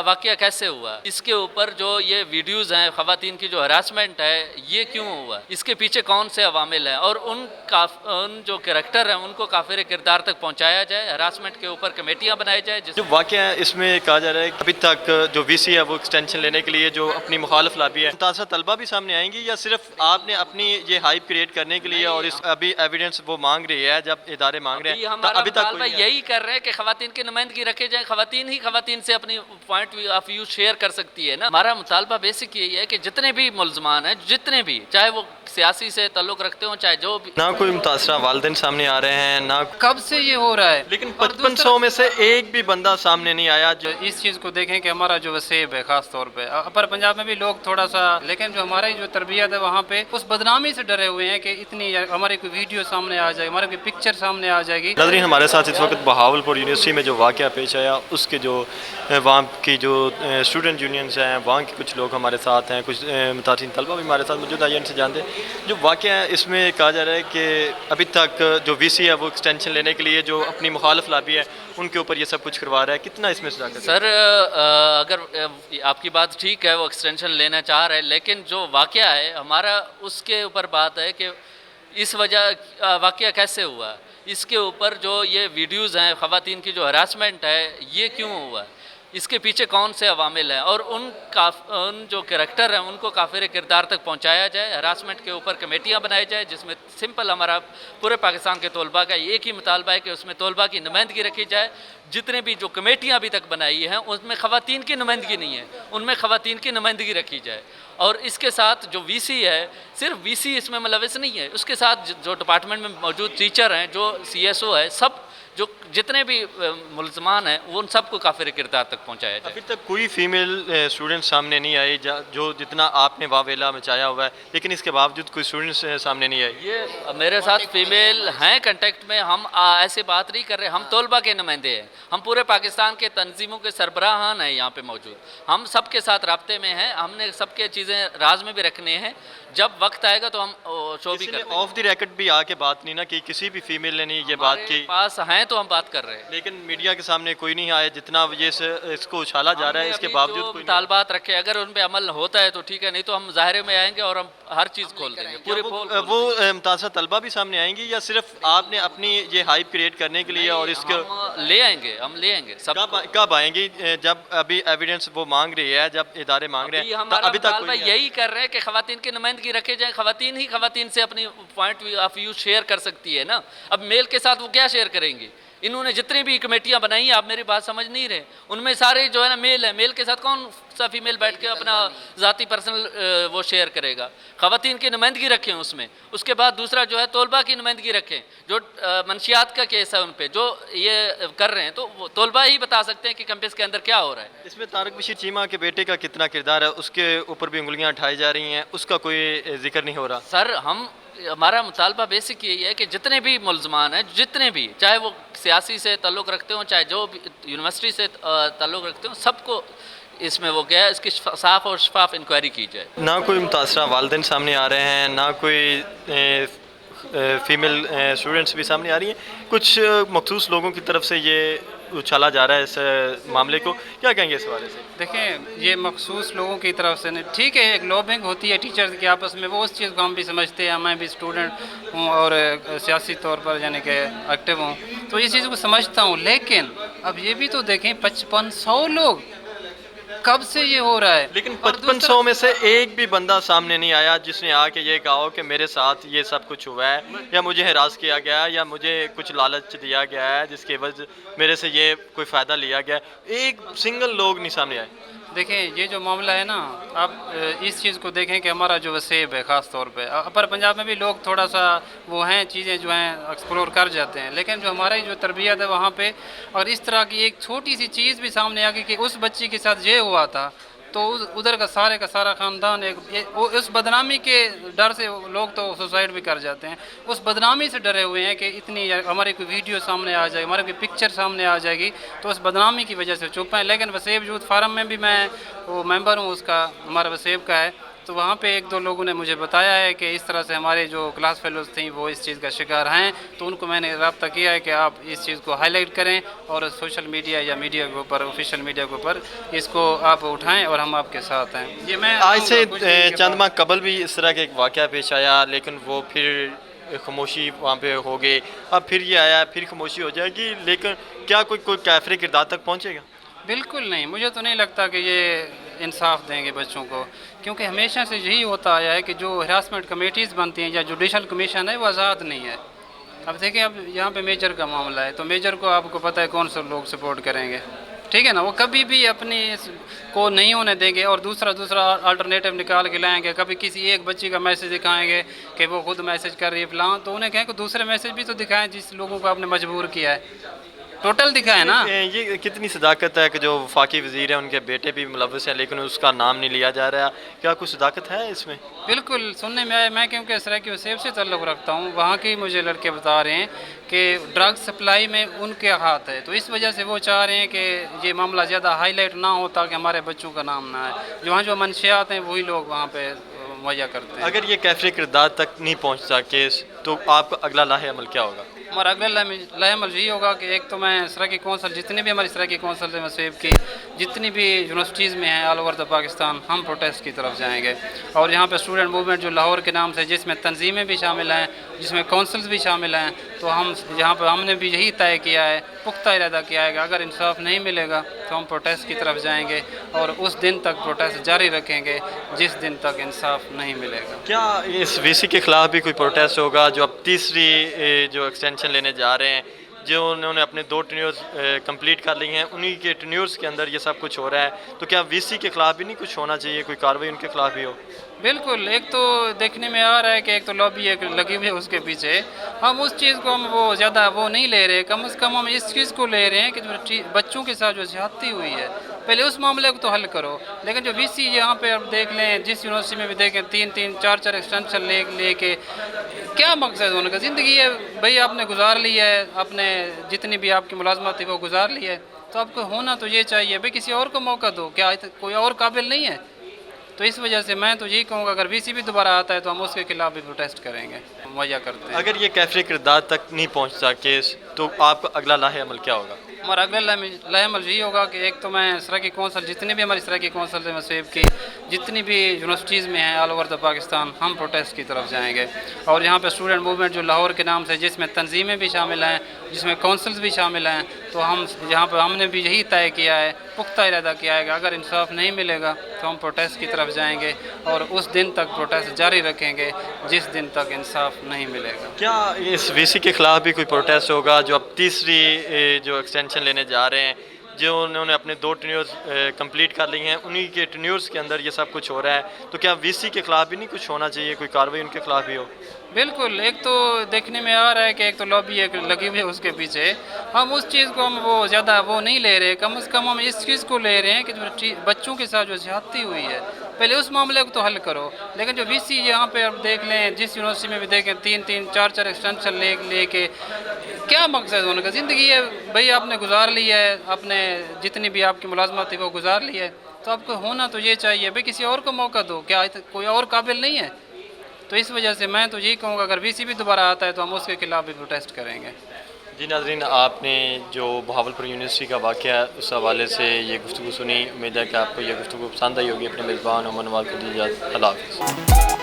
واقعہ کیسے ہوا، اس کے اوپر جو یہ ویڈیوز ہیں خواتین کی جو ہراسمنٹ ہے یہ کیوں ہوا، اس کے پیچھے کون سے عوامل ہیں، اور ان جو کریکٹر ہیں ان کو کافر کردار تک پہنچایا جائے، ہراسمنٹ کے اوپر کمیٹیاں بنائی جائے. جو واقعہ ہے اس میں کہا جا رہا ہے کہ ابھی تک جو وی سی ہے وہ ایکسٹینشن لینے کے لیے جو اپنی مخالف لابی ہے، متاثرہ طلبہ بھی سامنے آئیں گی یا صرف آپ نے اپنی یہ ہائپ کریٹ کرنے کے لیے اور اس ابھی ایویڈنس وہ مانگ رہی ہے جب ادارے مانگ رہے ہیں ہمارا ابھی تک مطالبہ یہی کر رہے ہیں کہ خواتین کی نمائندگی رکھے جائیں، خواتین ہی خواتین سے اپنی پوائنٹ آف ویو شیئر کر سکتی ہے نا. ہمارا مطالبہ بیسک یہی ہے کہ جتنے بھی ملزمان ہیں، جتنے بھی، چاہے وہ سیاسی سے تعلق رکھتے ہوں چاہے جو بھی، نہ کوئی متاثرہ والدین سامنے آ رہے ہیں نہ کب سے یہ ہو رہا ہے، لیکن 5500 میں سے ایک بھی بندہ سامنے نہیں آیا. جو اس چیز کو دیکھیں کہ ہمارا جو وسیب ہے خاص طور پہ اپر پنجاب میں بھی لوگ تھوڑا سا، لیکن جو ہماری جو تربیت ہے وہاں پہ اس بدنامی سے ڈرے ہوئے ہیں کہ اتنی ہماری کوئی ویڈیو سامنے آ جائے، ہماری کوئی پکچر سامنے آ جائے گی. ناظرین ہمارے ساتھ اس وقت بہاولپور یونیورسٹی میں جو واقعہ پیش آیا اس کے جو وہاں کی جو اسٹوڈنٹ یونینز ہیں وہاں کے کچھ لوگ ہمارے ساتھ ہیں، کچھ متاثرین طلبہ بھی ہمارے ساتھ موجود ہیں، ان سے جانتے ہیں. جو واقعہ ہے اس میں کہا جا رہا ہے کہ ابھی تک جو وی سی ہے وہ ایکسٹینشن لینے کے لیے جو اپنی مخالف لابی ہے ان کے اوپر یہ سب کچھ کروا رہا ہے. کتنا اس میں صداقت ہے؟ سر اگر آپ کی بات ٹھیک ہے وہ ایکسٹینشن لینا چاہ رہے ہیں، لیکن جو واقعہ ہے ہمارا اس کے اوپر بات ہے کہ اس وجہ واقعہ کیسے ہوا، اس کے اوپر جو یہ ویڈیوز ہیں خواتین کی جو ہراسمنٹ ہے یہ کیوں ہوا، اس کے پیچھے کون سے عوامل ہیں، اور ان جو کریکٹر ہیں ان کو کافر کردار تک پہنچایا جائے. ہراسمنٹ کے اوپر کمیٹیاں بنائی جائے جس میں سمپل ہمارا پورے پاکستان کے طلباء کا ایک ہی مطالبہ ہے کہ اس میں طلباء کی نمائندگی رکھی جائے. جتنے بھی جو کمیٹیاں ابھی تک بنائی ہیں اس میں خواتین کی نمائندگی نہیں ہے، ان میں خواتین کی نمائندگی رکھی جائے. اور اس کے ساتھ جو وی سی ہے، صرف وی سی اس میں ملوث نہیں ہے، اس کے ساتھ جو ڈپارٹمنٹ میں موجود ٹیچر ہیں، جو سی ایس او ہے، سب جو جتنے بھی ملزمان ہیں وہ ان سب کو کافر کردار تک پہنچایا جائے. ابھی تک کوئی فیمیل اسٹوڈنٹ سامنے نہیں آئی جو جتنا آپ نے واویلا مچایا ہوا ہے، لیکن اس کے باوجود کوئی اسٹوڈنٹس سامنے نہیں آئی. یہ میرے ساتھ فیمیل ہیں کنٹیکٹ میں، ہم ایسے بات نہیں کر رہے، ہم طلباء کے نمائندے ہیں، ہم پورے پاکستان کے تنظیموں کے سربراہان ہیں یہاں پہ موجود، ہم سب کے ساتھ رابطے میں ہیں، ہم نے سب کے چیزیں راز میں بھی رکھنے ہیں، جب وقت آئے گا تو ہم شو بھی کریں گے. آف دی ریکارڈ بھی آ کے بات نہیں نا کی، کسی بھی فیمیل نے نہیں یہ بات کی. پاس ہیں تو ہم بات کر رہے ہیں، لیکن میڈیا کے سامنے کوئی نہیں آیا. جتنا یہ اس کو اچھالا جا رہا ہے اس کے باوجود کوئی مطالبات رکھے، اگر ان پہ عمل ہوتا ہے تو ٹھیک ہے، نہیں تو ہم ظاہرے میں آئیں گے اور ہم ہر چیز کھول دیں گے. پورے وہ متاثرہ طلبہ بھی سامنے آئیں گی یا صرف آپ نے اپنی یہ ہائپ کریٹ کرنے کے لیے اور اس کے لے آئیں گے، ہم لے آئیں گے. سب کب آئیں گی جب ابھی ایویڈنس وہ مانگ رہی ہے، جب ادارے مانگ رہے ہیں ہمارا ابھی تک مطالبہ یہی کر رہے ہیں کہ خواتین کی نمائندگی رکھے جائیں، خواتین ہی خواتین سے اپنی پوائنٹ آف ویو شیئر کر سکتی ہے نا. اب میل کے ساتھ وہ کیا شیئر کریں گی؟ انہوں نے جتنی بھی کمیٹیاں بنائی ہیں، آپ میری بات سمجھ نہیں رہے، ان میں سارے جو ہے نا میل ہے، میل کے ساتھ کون سا فیمیل بیٹھ کے اپنا ذاتی پرسنل وہ شیئر کرے گا؟ خواتین کی نمائندگی رکھیں اس میں. اس کے بعد دوسرا جو ہے طلباء کی نمائندگی رکھیں، جو منشیات کا کیس ہے ان پہ جو یہ کر رہے ہیں تو وہ طلباء ہی بتا سکتے ہیں کہ کیمپس کے اندر کیا ہو رہا ہے. اس میں طارق بشیر چیمہ کے بیٹے کا کتنا کردار ہے؟ اس کے اوپر بھی انگلیاں اٹھائی جا رہی ہیں، اس کا کوئی ذکر نہیں ہو رہا. سر ہمارا مطالبہ بیسک یہی ہے کہ جتنے بھی ملزمان ہیں، جتنے بھی، چاہے وہ سیاسی سے تعلق رکھتے ہوں چاہے جو بھی یونیورسٹی سے تعلق رکھتے ہوں، سب کو اس میں وہ کیا ہے، اس کی صاف اور شفاف انکوائری کی جائے. نہ کوئی متاثرہ والدین سامنے آ رہے ہیں، نہ کوئی فیمیل اسٹوڈنٹس بھی سامنے آ رہی ہیں. کچھ مخصوص لوگوں کی طرف سے یہ اچھالا جا رہا ہے اس معاملے کو، کیا کہیں گے اس حوالے سے؟ دیکھیں یہ مخصوص لوگوں کی طرف سے نہیں، ٹھیک ہے ایک لابنگ ہوتی ہے ٹیچرز کے آپس میں، وہ اس چیز کو ہم بھی سمجھتے ہیں، میں بھی اسٹوڈنٹ ہوں اور سیاسی طور پر یعنی کہ ایکٹیو ہوں تو یہ چیز کو سمجھتا ہوں. لیکن اب یہ بھی تو دیکھیں 5500 لوگ، کب سے یہ ہو رہا ہے؟ لیکن 5500 میں سے ایک بھی بندہ سامنے نہیں آیا جس نے آ کے یہ کہا ہو کہ میرے ساتھ یہ سب کچھ ہوا ہے، یا مجھے ہراس کیا گیا ہے، یا مجھے کچھ لالچ دیا گیا ہے جس کی وجہ میرے سے یہ کوئی فائدہ لیا گیا ہے. ایک سنگل لوگ نہیں سامنے آئے. دیکھیں یہ جو معاملہ ہے نا، آپ اس چیز کو دیکھیں کہ ہمارا جو وسیب ہے خاص طور پہ اپر پنجاب میں بھی لوگ تھوڑا سا وہ ہیں چیزیں جو ہیں ایکسپلور کر جاتے ہیں، لیکن جو ہماری جو تربیت ہے وہاں پہ اور اس طرح کی ایک چھوٹی سی چیز بھی سامنے آ گئی کہ اس بچی کے ساتھ یہ ہوا تھا تو ادھر کا سارا خاندان اس بدنامی کے ڈر سے لوگ تو سوسائڈ بھی کر جاتے ہیں. اس بدنامی سے ڈرے ہوئے ہیں کہ اتنی ہماری کوئی ویڈیو سامنے آ جائے، ہماری کوئی پکچر سامنے آ جائے گی تو اس بدنامی کی وجہ سے چپ ہیں. لیکن وسیب یوتھ فارم میں بھی میں وہ ممبر ہوں اس کا، ہمارا وسیب کا ہے، تو وہاں پہ ایک دو لوگوں نے مجھے بتایا ہے کہ اس طرح سے ہمارے جو کلاس فیلوز تھیں وہ اس چیز کا شکار ہیں، تو ان کو میں نے رابطہ کیا ہے کہ آپ اس چیز کو ہائی لائٹ کریں اور سوشل میڈیا یا میڈیا کے اوپر، آفیشیل میڈیا کے اوپر اس کو آپ اٹھائیں اور ہم آپ کے ساتھ ہیں۔ یہ میں آج سے کچھ دن کے چند بعد- ماہ قبل بھی اس طرح کا ایک واقعہ پیش آیا، لیکن وہ پھر خاموشی وہاں پہ ہو گئی، اب پھر یہ آیا، پھر خاموشی ہو جائے گی، لیکن کیا کوئی کیفر کردار تک پہنچے گا؟ بالکل نہیں، مجھے تو نہیں لگتا کہ یہ انصاف دیں گے بچوں کو، کیونکہ ہمیشہ سے یہی ہوتا آیا ہے کہ جو ہراسمنٹ کمیٹیز بنتی ہیں یا جوڈیشل کمیشن ہے وہ آزاد نہیں ہے۔ اب دیکھیں، اب یہاں پہ میجر کا معاملہ ہے، تو میجر کو آپ کو پتہ ہے کون سے لوگ سپورٹ کریں گے، ٹھیک ہے نا، وہ کبھی بھی اپنی کو نہیں ہونے دیں گے اور دوسرا آلٹرنیٹو نکال کے لائیں گے، کبھی کسی ایک بچی کا میسج دکھائیں گے کہ وہ خود میسج کر رہی ہے فلاں، تو انہیں کہیں کہ دوسرے میسج بھی تو دکھائیں جس لوگوں کو آپ نے مجبور کیا ہے، ٹوٹل دکھائیں نا۔ یہ کتنی صداقت ہے کہ جو وفاقی وزیر ہیں ان کے بیٹے بھی ملوث ہیں لیکن اس کا نام نہیں لیا جا رہا، کیا کوئی صداقت ہے اس میں؟ بالکل سننے میں آیا، میں کیونکہ سرائیکی وسیب سے تعلق رکھتا ہوں، وہاں کے مجھے لڑکے بتا رہے ہیں کہ ڈرگ سپلائی میں ان کے ہاتھ ہے، تو اس وجہ سے وہ چاہ رہے ہیں کہ یہ معاملہ زیادہ ہائی لائٹ نہ ہو تاکہ ہمارے بچوں کا نام نہ آئے، وہاں جو منشیات ہیں وہی لوگ وہاں پہ مہیا کرتے ہیں۔ اگر یہ کیفر کردار تک نہیں پہنچتا کیس، تو آپ کا اگلا لاہ عمل کیا ہوگا؟ ہمارا اگلا لاہ عمل یہی ہوگا کہ ایک تو میں سرائیکی کونسل، جتنی بھی ہماری سرائیکی کونسل ہے وسیب کی، جتنی بھی یونیورسٹیز میں ہیں آل اوور دا پاکستان، ہم پروٹیسٹ کی طرف جائیں گے، اور یہاں پہ اسٹوڈنٹ موومنٹ جو لاہور کے نام سے، جس میں تنظیمیں بھی شامل ہیں، جس میں کونسلز بھی شامل ہیں، تو ہم یہاں پہ ہم نے بھی یہی طے کیا ہے، پختہ ارادہ کیا ہے کہ اگر انصاف نہیں ملے گا تو ہم پروٹیسٹ کی طرف جائیں گے اور اس دن تک پروٹیسٹ جاری رکھیں گے جس دن تک انصاف نہیں ملے گا۔ کیا اس وی سی کے خلاف بھی کوئی پروٹیسٹ ہوگا جو اب تیسری جو ایکسٹینشن لینے جا رہے ہیں، جو انہوں نے اپنے 2 ٹینیورز کمپلیٹ کر لی ہیں، انہی کے ٹینیورز کے اندر یہ سب کچھ ہو رہا ہے، تو کیا وی سی کے خلاف بھی نہیں کچھ ہونا چاہیے، کوئی کارروائی ان کے خلاف بھی ہو؟ بالکل، ایک تو دیکھنے میں آ رہا ہے کہ ایک تو لابی ایک لگی ہوئی ہے اس کے پیچھے، ہم اس چیز کو ہم وہ زیادہ وہ نہیں لے رہے، کم از کم ہم اس چیز کو لے رہے ہیں کہ جو بچوں کے ساتھ جو زیادتی ہوئی ہے پہلے اس معاملے کو تو حل کرو، لیکن جو وی سی یہاں پہ آپ دیکھ لیں، جس یونیورسٹی میں بھی دیکھیں 3 4 ایکسٹینشن لے کے کیا مقصد ہونے کا، زندگی ہے بھئی، آپ نے گزار لی ہے، آپ نے جتنی بھی آپ کی ملازمت تھی وہ گزار لی ہے، تو آپ کو ہونا تو یہ چاہیے بھئی کسی اور کو موقع دو، کیا کوئی اور قابل نہیں ہے؟ تو اس وجہ سے میں تو یہی کہوں گا اگر وی سی بھی دوبارہ آتا ہے تو ہم اس کے خلاف بھی پروٹیسٹ کریں گے، مہیا کرتے ہیں۔ اگر یہ کیفر کردار تک نہیں پہنچتا کیس، تو آپ کا اگلا لاہ عمل کیا ہوگا؟ ہمارا اگلا لاہ عمل یہی ہوگا کہ ایک تو میں سرائیکی کونسل، جتنی بھی ہماری سرائیکی کونسل ہے وسیب کی، جتنی بھی یونیورسٹیز میں ہیں آل اوور دا پاکستان، ہم پروٹیسٹ کی طرف جائیں گے، اور یہاں پہ اسٹوڈنٹ موومنٹ جو لاہور کے نام سے، جس میں تنظیمیں بھی شامل ہیں، جس میں کونسلز بھی شامل ہیں، تو ہم یہاں پہ ہم نے بھی یہی طے کیا ہے، پختہ ارادہ کیا ہے کہ اگر انصاف نہیں ملے گا تو ہم پروٹیسٹ کی طرف جائیں گے اور اس دن تک پروٹیسٹ جاری رکھیں گے جس دن تک انصاف نہیں ملے گا۔ کیا اس وی سی کے خلاف بھی کوئی پروٹیسٹ ہوگا جو اب تیسری جو ایکسٹینشن لینے جا رہے ہیں، جو انہوں نے اپنے 2 ٹینیورز کمپلیٹ کر لی ہیں، انہی کے ٹینیورز کے اندر یہ سب کچھ ہو رہا ہے، تو کیا وی سی کے خلاف بھی نہیں کچھ ہونا چاہیے، کوئی کارروائی ان کے خلاف بھی ہو؟ بالکل، ایک تو دیکھنے میں آ رہا ہے کہ ایک تو لابی ایک لگی ہوئی ہے اس کے پیچھے، ہم اس چیز کو ہم وہ زیادہ وہ نہیں لے رہے، کم از کم ہم اس چیز کو لے رہے ہیں کہ جو بچوں کے ساتھ جو زیادتی ہوئی ہے پہلے اس معاملے کو تو حل کرو، لیکن جو وی سی یہاں پہ آپ دیکھ لیں، جس یونیورسٹی میں بھی دیکھیں 3 4 ایکسٹینشن لے کے کیا مقصد ہونے کا، زندگی ہے بھئی، آپ نے گزار لی ہے، آپ نے جتنی بھی آپ کی ملازمت تھی وہ گزار لی ہے، تو آپ کو ہونا تو یہ چاہیے بھئی کسی اور کو موقع دو، کیا کوئی اور قابل نہیں ہے؟ تو اس وجہ سے میں تو یہی کہوں گا اگر وی سی بھی دوبارہ آتا ہے تو ہم اس کے خلاف بھی پروٹیسٹ کریں گے۔ جی ناظرین، آپ نے جو بہاولپور یونیورسٹی کا واقعہ ہے اس حوالے سے یہ گفتگو سنی، امید ہے کہ آپ کو یہ گفتگو پسند آئی ہوگی۔ اپنے میزبان عمر نواز کو دیجیے اللہ حافظ۔